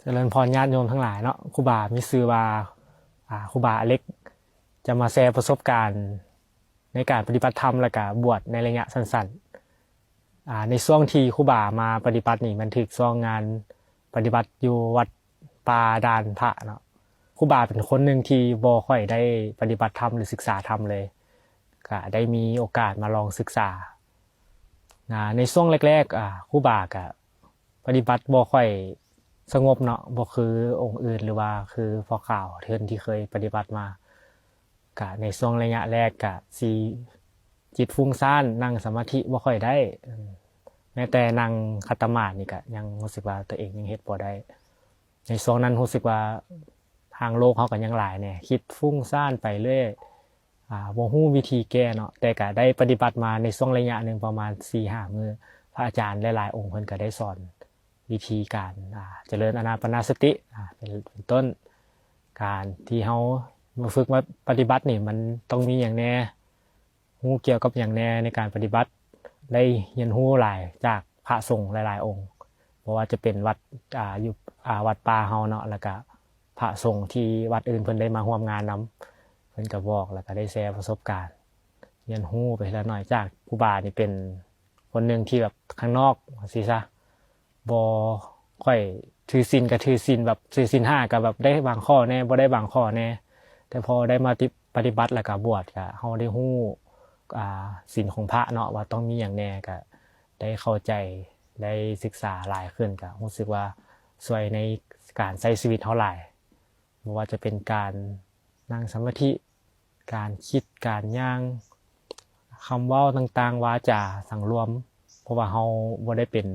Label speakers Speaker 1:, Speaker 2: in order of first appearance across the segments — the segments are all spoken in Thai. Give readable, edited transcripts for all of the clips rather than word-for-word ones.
Speaker 1: จริญพรญาติโยมทั้งหลายเนาะครูบามีชื่อว่าครูบาอเล็กจะมาแชร์ประสบการณ์ในการปฏิบัติธรรมและก็บวชในระยะสั้นๆในช่วงที่ครูบามาปฏิบัตินี่มันถึกช่วงงานปฏิบัติอยู่วัดป่าดานพระเนาะครูบาเป็นคนหนึ่งที่บ่ค่อยได้ปฏิบัติธรรมหรือศึกษาธรรมเลยก็ได้มีโอกาสมาลองศึกษาในช่วงแรกๆครูบาก็ปฏิบัติบ่ค่อยสงบเนาะบ่คือองค์อื่นหรือว่าคือพอข่าวเทินที่เคยปฏิบัติมาก็ในช่วงระยะแรกก็สิจิตฟุ้งซ่านนั่งสมาธิบ่ค่อยได้แม้แต่นั่งขัตมาธินี่ก็ยังรู้สึกว่าตัวเองยังเฮ็ดบ่ได้ในช่วงนั้นรู้สึกว่าทางโลกเขาก็ยังหลายแน่คิดฟุ้งซ่านไปเรื่อยบ่ฮู้วิธีแก้เนาะแต่ก็ได้ปฏิบัติมาในช่วงระยะนึงประมาณ 4-5 มื้อพระอาจารย์หลายๆองค์เพิ่นก็ได้สอนวิธีการเจริญอานาปานสติเป็นต้นการที่เฮามาฝึกมาปฏิบัตินี่มันต้องมีอย่างแน่ฮู้เกี่ยวกับอย่างแน่ในการปฏิบัติได้เรียนรู้หลายจากพระสงฆ์หลายๆองค์เพราะว่าจะเป็นวัดอยู่วัดป่าเฮาเนาะแล้วก็พระสงฆ์ที่วัดอื่นเพิ่นได้มาร่วมงานนํเพิ่นก็บอกแล้วก็ได้แชร์ประสบการณ์เรียนรู้ไปละหน่อยจากครูบานี่เป็นคนนึงที่แบบข้างนอกว่าซี่ซะบ่ค่อยถือศีลก็ถือศีลแบบถือศีล5ก็แบบได้บางข้อแน่บ่ได้บางข้อแน่แต่พอได้มาปฏิบัติแล้วก็บวชก็เฮาได้ฮู้ศีลของพระเนาะว่าต้องมีหยังแน่ก็ได้เข้าใจได้ศึกษาหลายขึ้นก็รู้สึกว่าช่วยในการใช้ชีวิตเฮาหลายบ่ว่าจะเป็นการนั่งสมาธิการคิดการย่างคำเว้าต่างๆวาจาสังรวมเพราะว่าเฮาบ่ได้เป็น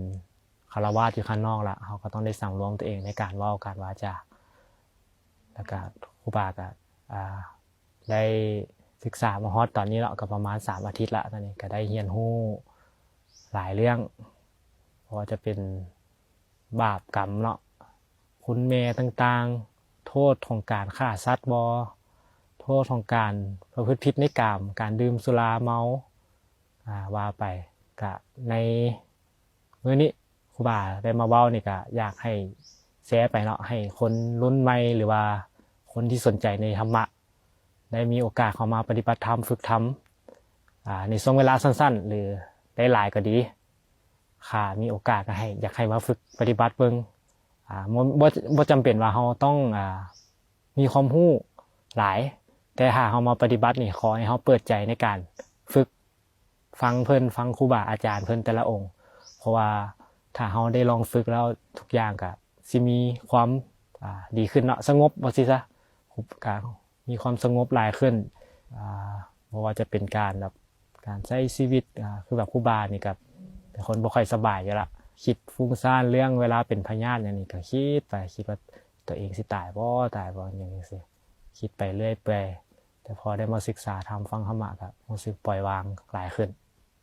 Speaker 1: ฆราวาสอยู่ข้างนอกละเฮาก็ต้องได้สังรวมตัวเองในการเว้าการวาจาแล้วก็ครูบาก็ได้ศึกษามาฮอดตอนนี้แล้วก็ประมาณ3อาทิตย์ละตอนนี้ก็ได้เรียนรู้หลายเรื่องเพราะว่าจะเป็นบาปกรรมเนาะคุณแม่ต่างๆโทษของการฆ่าสัตว์บ่โทษของการประพฤติผิดในกามการดื่มสุราเมาว่าไปก็ในมื้อนี้ครูบาได้มาเว้านี่ก็อยากให้แชร์ไปเนาะให้คนรุ่นใหม่หรือว่าคนที่สนใจในธรรมะได้มีโอกาสเข้ามาปฏิบัติธรรมฝึกธรรมในช่วงเวลาสั้นๆหรือได้หลายก็ดีมีโอกาสก็ให้อยากให้มาฝึกปฏิบัติเบิ่งบ่จำเป็นว่าเฮาต้องมีความรู้หลายแต่ถ้าเฮามาปฏิบัตินี่ขอให้เฮาเปิดใจในการฝึกฟังเพิ่นฟังครูบาอาจารย์เพิ่นแต่ละองค์เพราะว่าถ้าเฮาได้ลองฝึกแล้วทุกอย่างก็สิมีความดีขึ้นเนาะสงบว่าซี่ซะก็มีความสงบหลายขึ้นเพราะว่าจะเป็นการแบบการใช้ชีวิตคือแบบครูบานี่ก็เป็นคนบ่ค่อยสบายอยู่ละคิดฟุ้งซ่านเรื่องเวลาเป็นพยาธิอย่างนี้ก็คิดไปคิดว่าตัวเองสิตายบ่อย่างนี้สิคิดไปเรื่อยเปื่อยแต่พอได้มาศึกษาธรรมฟังธรรมะก็รู้สึกปล่อยวางหลายขึ้น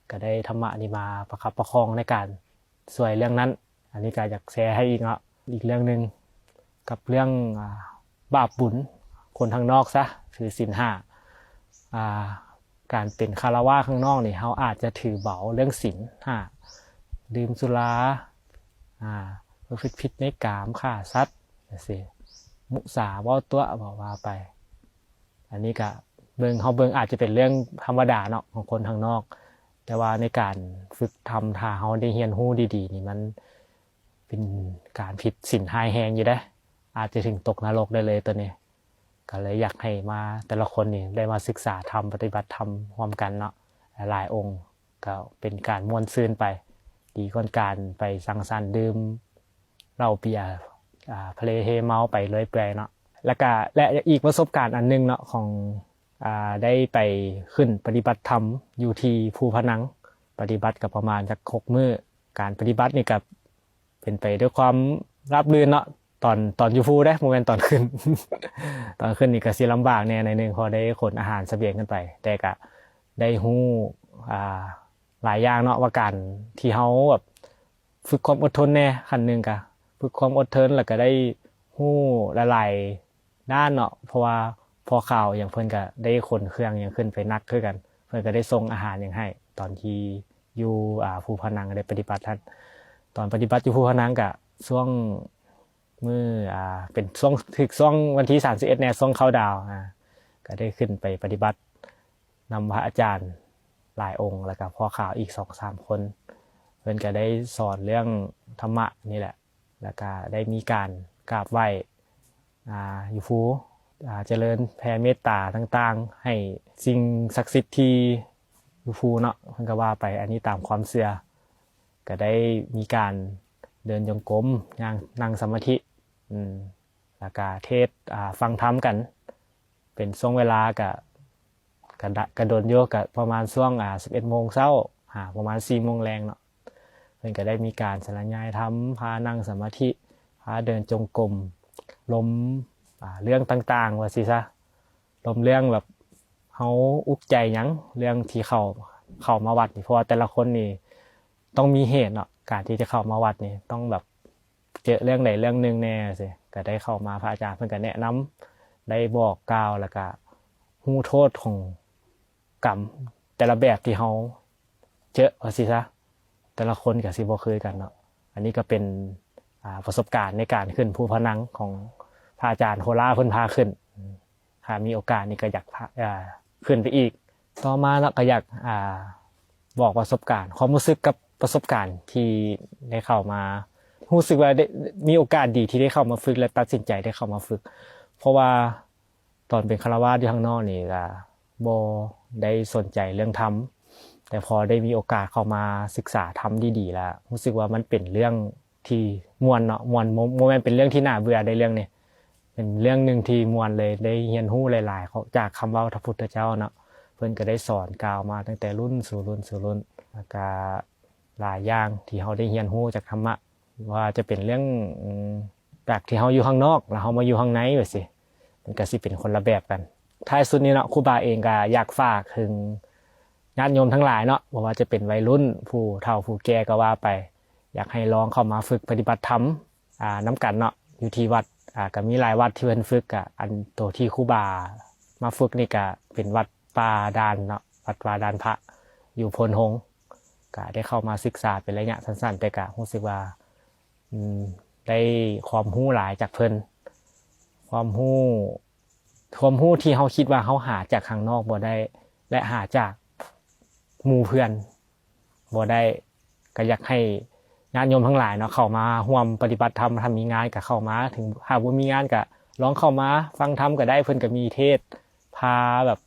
Speaker 1: ก็ได้ธรรมะนี่มาประคับประคองในการช่วยเรื่องนั้นอันนี้ก็อยากแชร์ให้อีกเนาะอีกเรื่องนึงกับเรื่องบาปบุญคนทางนอกซะคือศีล5การเป็นฆราวาสข้างนอกนี่เฮาอาจจะถือเบาเรื่องศีล5ดื่มสุราประพฤติผิดในกามฆ่าสัตว์จังซี่มุสาเว้าตัวบอกว่าไปอันนี้ก็เบิ่งอาจจะเป็นเรื่องธรรมดาเนาะของคนทางนอกแต่ว่าในการฝึกทำถ้าเฮาได้เรียนรู้ดีๆนี่มันเป็นการผิดศีลร้ายแรงอยู่เด้อาจจะถึงตกนรกได้เลยตัวนี้ก็เลยอยากให้มาแต่ละคนนี่ได้มาศึกษาธรรมปฏิบัติธรรมร่วมกันเนาะหลายองค์ก็เป็นการม่วนซื่นไปดีกว่าการไปสังสรรค์ดื่มเหล้าเบียร์เพลเฮเมาไปเรื่อยเปื่อยเนาะและอีกประสบการณ์อันนึงเนาะของได้ไปขึ้นปฏิบัติธรรมอยู่ที่ภูพนังปฏิบัติกับประมาณจัก6มื้อการปฏิบัตินี่ก็เป็นไปด้วยความราบรื่นเนาะตอนอยู่ภูได้บ่แม่นตอนขึ้น ตอนขึ้นนี่ก็สิลำบากแน่ในนึงพอได้ขนอาหารเสบียงกันไปแต่ก็ได้ฮู้หลายอย่างเนาะว่าการที่เฮาแบบฝึกความอดทนแน่ขั้นนึงก็ฝึกความอดทนแล้วก็ได้ฮู้หลายๆด้านเนาะเพราะว่าพอข่าวอย่างเพิ่นก็ได้ขนเครื่องอย่างขึ้นไปนักคือกันเพิ่นก็ได้ส่งอาหารอย่างให้ตอนที่อยู่ภูพนังได้ปฏิบัติท่านตอนปฏิบัติอยู่ภูพนังก็ช่วง มื้อเป็นช่วงถึกช่วงวันที่31เนี่ยช่วงเข้าดาวน์ก็ได้ขึ้นไปปฏิบัตินำพระอาจารย์หลายองค์แล้วก็พ่อข่าวอีก 2-3 คนเพิ่นก็ได้สอนเรื่องธรรมะนี่แหละแล้วก็ได้มีการกราบไหว้อยู่ภูเจริญแผ่เมตตาต่างๆให้สิ่งศักดิ์สิทธิ์ที่อยู่ภูเนาะเพิ่นก็ว่าไปอันนี้ตามความเชื่อก็ได้มีการเดินจงกรมนั่งสมาธิแล้วก็เทศฟังธรรมกันเป็นช่วงเวลาก็โดนโยกก็ประมาณช่วง11 โมงเช้าประมาณ4 โมงแรงเนาะเพิ่นก็ได้มีการสรรญายธรรมพานั่งสมาธิพาเดินจงกรมล้มเรื่องต่างๆว่าสิซะล้มเรื่องแบบเฮาอุกใจหยังเรื่องที่เข้ามาวัดนี่เพราะว่าแต่ละคนนี่ต้องมีเหตุเนาะการที่จะเข้ามาวัดนี่ต้องแบบเจอเรื่องใดเรื่องหนึงแน่สิก็ได้เข้ามาพระอาจารย์เพิ่นก็แนะนำได้บอกกล่าวแล้วก็ฮู้โทษของกรรมแต่ละแบบที่เฮาเจอว่าสิซะแต่ละคนก็สิบ่คือกันเนาะอันนี้ก็เป็นประสบการณ์ในการขึ้นภูพนังของพระอาจารย์โคราเพิ่นพาขึ้นถ้ามีโอกาสนี่ก็อยากขึ้นไปอีกต่อมาเนาะก็อยากบอกประสบการณ์ความรู้สึกกับประสบการณ์ที่ได้เข้ามารู้สึกว่าได้มีโอกาสดีที่ได้เข้ามาฝึกและตัดสินใจได้เข้ามาฝึกเพราะว่าตอนเป็นฆราวาสอยู่ข้างนอกนี่ก็บ่ได้สนใจเรื่องธรรมแต่พอได้มีโอกาสเข้ามาศึกษาธรรมดีๆแล้วรู้สึกว่ามันเป็นเรื่องที่ม่วนเนาะม่วนบ่แม่นเป็นเรื่องที่น่าเบื่อได้เรื่องนี้เป็นเรื่องนึงที่ม่วนเลยได้เรียนรู้หลายๆจากคำเว้าพระพุทธเจ้าเนาะเพิ่นก็ได้สอนกล่าวมาตั้งแต่รุ่นสู่รุ่นสู่รุ่นแล้วก็หลายอย่างที่เฮาได้เรียนรู้จากธรรมะว่าจะเป็นเรื่องจากที่เฮาอยู่ข้างนอกแล้วเฮามาอยู่ข้างในว่าสิมันก็สิเป็นคนละแบบกันท้ายสุดนี้เนาะครูบาเองก็อยากฝากถึงญาติโยมทั้งหลายเนาะบ่ว่าจะเป็นวัยรุ่นผู้เฒ่าผู้แก่ก็ว่าไปอยากให้ลองเข้ามาฝึกปฏิบัติธรรมนํกันเนาะอยู่ที่วัดก็มีหลายวัดที่เพิ่นฝึกอันตัวที่ครูบามาฝึกนี่ก็เป็นวัดป่าดานเนาะวัดป่าดานพระอยู่พลหงส์ก็ได้เข้ามาศึกษาเป็นระยะสั้นๆแต่ก็รู้สึกว่าได้ความรู้หลายจากเพิ่นความรู้ที่เฮาคิดว่าเฮาหาจากข้างนอกบ่ได้และหาจากหมู่เพื่อนบ่ได้ก็อยากให้ญาติโยมทั้งหลายเนาะเข้ามาร่วมปฏิบัติธรรมถ้ามีงานก็เข้ามาถึงหากบ่มีงานก็ลองเข้ามาฟังธรรมก็ได้เพิ่นก็มีเทศพาแบบ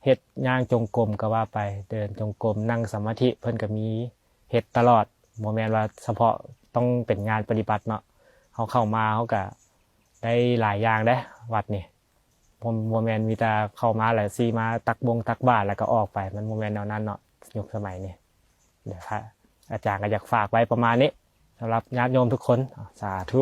Speaker 1: เฮ็ดย่างจงกรมก็ว่าไปเดินจงกรมนั่งสมาธิเพิ่นก็มีเฮ็ดตลอดบ่แม่นว่าเฉพาะต้องเป็นงานปฏิบัติเนาะเฮาเข้ามาเฮาก็ได้หลายอย่างเด้วัดนี่บ่แม่นมีแต่เข้ามาแล้วสิมาตักบาตรแล้วก็ออกไปมันบ่แม่นแนวนั้นเนาะยุคสมัยนี้เดี๋ยวอาจารย์ก็อยากฝากไว้ประมาณนี้สำหรับญาติโยมทุกคนสาธุ